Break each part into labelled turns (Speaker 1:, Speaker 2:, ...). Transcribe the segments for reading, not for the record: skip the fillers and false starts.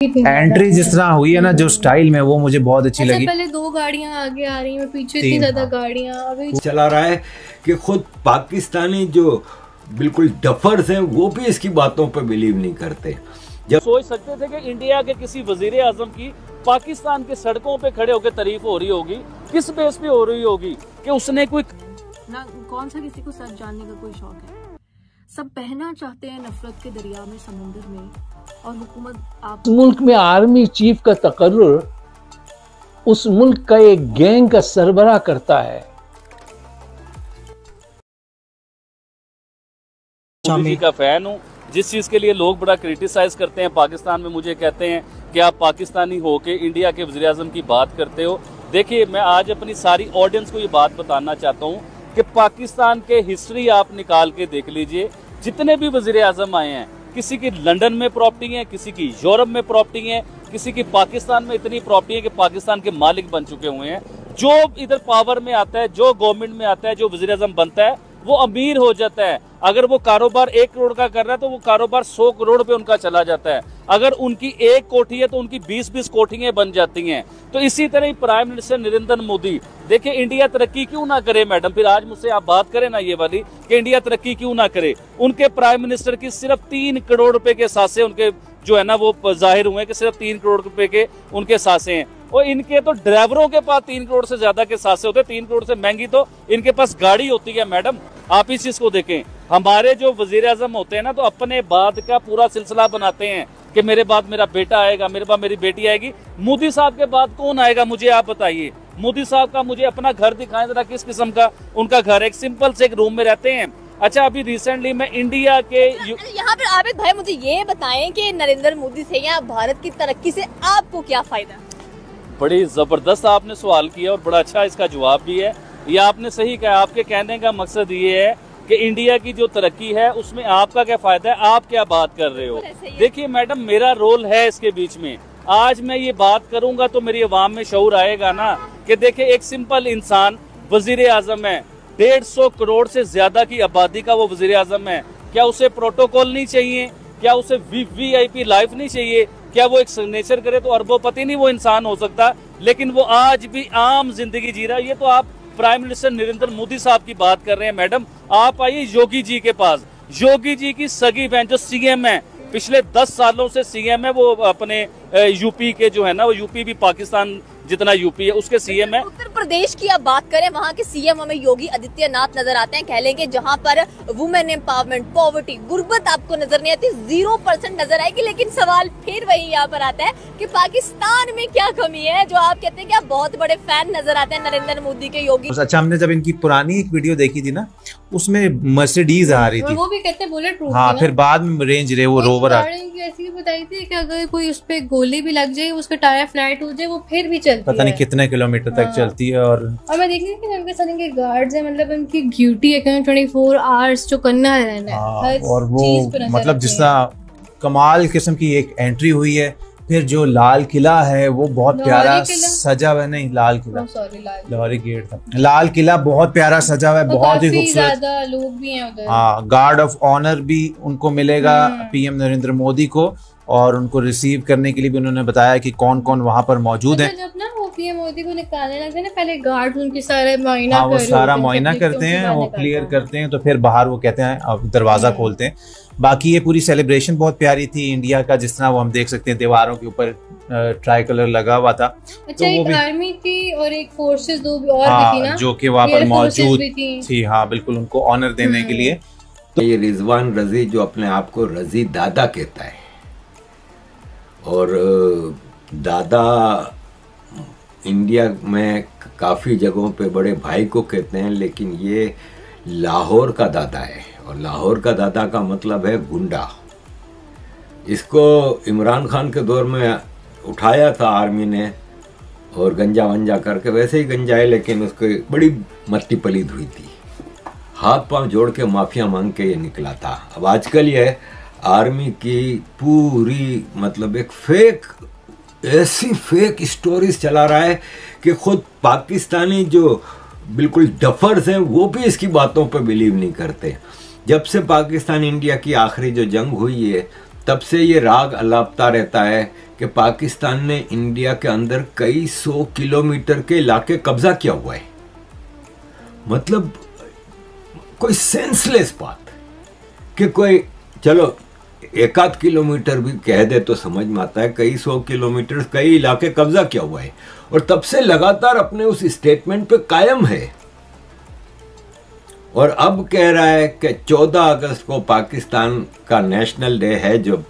Speaker 1: Entry जिस तरह हुई है ना, जो स्टाइल में, वो मुझे बहुत अच्छी लगी।
Speaker 2: पहले 2 गाड़ियां आगे आ रही हैं, पीछे इतनी ज्यादा गाड़ियां अभी
Speaker 3: चला रहा है कि खुद पाकिस्तानी जो बिल्कुल डफर्स हैं वो भी इसकी बातों पर बिलीव नहीं करते।
Speaker 4: जब सोच सकते थे कि इंडिया के किसी वजीर आजम की पाकिस्तान के सड़कों पे खड़े होकर तारीफ हो रही होगी, किस बेस पे हो रही होगी कि उसने कोई
Speaker 5: ना, कौन सा किसी को सच जानने का कोई शौक है। सब बहना चाहते हैं नफरत के दरिया में, समुंदर में, और हुकूमत आप
Speaker 6: मुल्क में आर्मी चीफ का तकर्रुर उस मुल्क का एक गैंग का सरबराह करता है।
Speaker 4: मोदी जी का फैन हूँ। जिस चीज के लिए लोग बड़ा क्रिटिसाइज करते हैं पाकिस्तान में, मुझे कहते हैं कि आप पाकिस्तानी होके इंडिया के वज़ीर आज़म की बात करते हो। देखिए, मैं आज अपनी सारी ऑडियंस को ये बात बताना चाहता हूँ कि पाकिस्तान के हिस्ट्री आप निकाल के देख लीजिए। जितने भी वज़ीर आज़म आए हैं, किसी की लंदन में प्रॉपर्टी है, किसी की यूरोप में प्रॉपर्टी है, किसी की पाकिस्तान में इतनी प्रॉपर्टी है कि पाकिस्तान के मालिक बन चुके हुए हैं। जो इधर पावर में आता है, जो गवर्नमेंट में आता है, जो वज़ीर आज़म बनता है, वो अमीर हो जाता है। अगर वो कारोबार 1 करोड़ का कर रहा है तो वो कारोबार 100 करोड़ पे उनका चला जाता है। अगर उनकी 1 कोठी है तो उनकी 20-20 कोठियां बन जाती हैं। तो इसी तरह ही प्राइम मिनिस्टर नरेंद्र मोदी, देखिए इंडिया तरक्की क्यों ना करे मैडम, फिर आज मुझसे आप बात करें ना ये वाली कि इंडिया तरक्की क्यों ना करे। उनके प्राइम मिनिस्टर की सिर्फ 3 करोड़ रुपए के सासे उनके जो है ना वो जाहिर हुए कि सिर्फ 3 करोड़ रुपए के उनके सासे हैं। और इनके तो ड्राइवरों के पास 3 करोड़ से ज्यादा के सासे होते हैं। 3 करोड़ से महंगी तो इनके पास गाड़ी होती है मैडम। आप इस चीज को देखें, हमारे जो वजीर आजम होते हैं ना, तो अपने बाद का पूरा सिलसिला बनाते हैं कि मेरे बाद मेरा बेटा आएगा, मेरे बाद मेरी बेटी आएगी। मोदी साहब के बाद कौन आएगा, मुझे आप बताइए। मोदी साहब का मुझे अपना घर दिखाएं जरा, किस किस्म का उनका घर है। एक सिंपल से एक रूम में रहते हैं। अच्छा, अभी रिसेंटली मैं इंडिया के
Speaker 2: यहाँ पर आबिद भाई मुझे ये बताएं कि नरेंद्र मोदी से या भारत की तरक्की से आपको क्या फायदा?
Speaker 4: बड़ी जबरदस्त आपने सवाल किया और बड़ा अच्छा इसका जवाब भी है। ये आपने सही कहा। आपके कहने का मकसद ये है कि इंडिया की जो तरक्की है उसमें आपका क्या फायदा है, आप क्या बात कर रहे हो। देखिए मैडम, मेरा रोल है इसके बीच में। आज मैं ये बात करूंगा तो मेरी अवाम में शऊर आएगा ना कि देखिए एक सिंपल इंसान वजीर आजम है, 150 करोड़ से ज्यादा की आबादी का वो वजीर आजम है। क्या उसे प्रोटोकॉल नहीं चाहिए? क्या उसे VIP लाइफ नहीं चाहिए? क्या वो एक सिग्नेचर करे तो अरबोपति नहीं वो इंसान हो सकता? लेकिन वो आज भी आम जिंदगी जी रहा है। ये तो आप प्राइम मिनिस्टर नरेंद्र मोदी साहब की बात कर रहे हैं मैडम। आप आइए योगी जी के पास। योगी जी की सगी बहन जो CM है, पिछले 10 सालों से CM है, वो अपने यूपी के जो है ना, वो यूपी भी पाकिस्तान जितना यूपी है उसके CM है।
Speaker 2: उत्तर प्रदेश की आप बात करें, वहाँ के CM हमें योगी आदित्यनाथ नजर आते हैं। कह लेंगे जहाँ पर वुमेन एम्पावरमेंट, पॉवर्टी, गुर्बत आपको नजर नहीं आती, 0% नजर आएगी। लेकिन सवाल फिर वही यहाँ पर आता है कि पाकिस्तान में क्या कमी है जो आप कहते हैं कि आप बहुत बड़े फैन नजर आते हैं नरेंद्र मोदी के, योगी।
Speaker 1: अच्छा, हमने जब इनकी पुरानी एक वीडियो देखी थी ना, उसमें मर्सिडीज आ रही थी,
Speaker 2: वो भी कहते हैं बुलेट प्रूफ।
Speaker 1: हाँ, फिर बाद में रेंज वो रोवर
Speaker 2: ऐसी बताई थी कि अगर कोई उस पे गोली भी लग जाए, उसका टायर फ्लैट हो जाए, वो फिर भी चलती है।
Speaker 1: पता नहीं कितने किलोमीटर तक चलती है। और
Speaker 2: मैं देख रही थी कि उनके साथ इनके गार्ड्स हैं, मतलब उनकी ड्यूटी है कि 24 आवर्स जो करना है रहना है।
Speaker 1: और वो मतलब जिस तरह कमाल किस्म की एक एंट्री हुई है। फिर जो लाल किला है वो बहुत प्यारा सजा हुआ है। नहीं, लाल किला, लाहौरी गेट था। लाल किला बहुत प्यारा सजा हुआ है, बहुत ही खूबसूरत।
Speaker 2: लोग भी हैं उधर।
Speaker 1: हाँ, गार्ड ऑफ ऑनर भी उनको मिलेगा PM नरेंद्र मोदी को, और उनको रिसीव करने के लिए भी उन्होंने बताया कि कौन कौन वहाँ पर मौजूद है।
Speaker 2: जब ना वो PM मोदी को निकालने लगते हैं ना, पहले गार्ड उनकी सारे मुआयना,
Speaker 1: हाँ, वो सारा मुआयना करते हैं, वो क्लियर करते हैं, तो फिर बाहर वो कहते हैं अब दरवाजा खोलते हैं। बाकी ये पूरी सेलिब्रेशन बहुत प्यारी थी इंडिया का, जिस तरह वो हम देख सकते हैं दीवारों के ऊपर ट्राई कलर लगा हुआ था।
Speaker 2: अच्छा, तो एक आर्मी थी और एक फोर्सेस दो और भी थी ना,
Speaker 1: जो कि वहाँ पर मौजूद थी। हाँ बिल्कुल, उनको ऑनर देने के लिए।
Speaker 3: तो ये रिजवान रजी जो अपने आप को रजी दादा कहता है, और दादा इंडिया में काफ़ी जगहों पे बड़े भाई को कहते हैं, लेकिन ये लाहौर का दादा है। और लाहौर का दादा का मतलब है गुंडा। इसको इमरान खान के दौर में उठाया था आर्मी ने, और गंजा वंजा करके, वैसे ही गंजा है लेकिन उसको बड़ी मट्टी पलीद हुई थी। हाथ पांव जोड़ के माफिया मांग के ये निकला था। अब आजकल ये आर्मी की पूरी मतलब एक फेक, ऐसी फेक स्टोरीज चला रहा है कि खुद पाकिस्तानी जो बिल्कुल डफर्स हैं वो भी इसकी बातों पर बिलीव नहीं करते। जब से पाकिस्तान इंडिया की आखिरी जो जंग हुई है, तब से ये राग अलापता रहता है कि पाकिस्तान ने इंडिया के अंदर कई 100 किलोमीटर के इलाके कब्जा किया हुआ है। मतलब कोई सेंसलेस बात कि कोई चलो 1 किलोमीटर भी कह दे तो समझ में आता है, कई 100 किलोमीटर कई इलाके कब्जा किया हुआ है और तब से लगातार अपने उस स्टेटमेंट पे कायम है। और अब कह रहा है कि 14 अगस्त को पाकिस्तान का नेशनल डे है जब,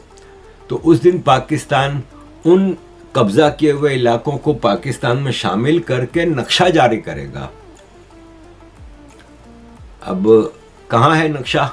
Speaker 3: तो उस दिन पाकिस्तान उन कब्जा किए हुए इलाकों को पाकिस्तान में शामिल करके नक्शा जारी करेगा। अब कहाँ है नक्शा?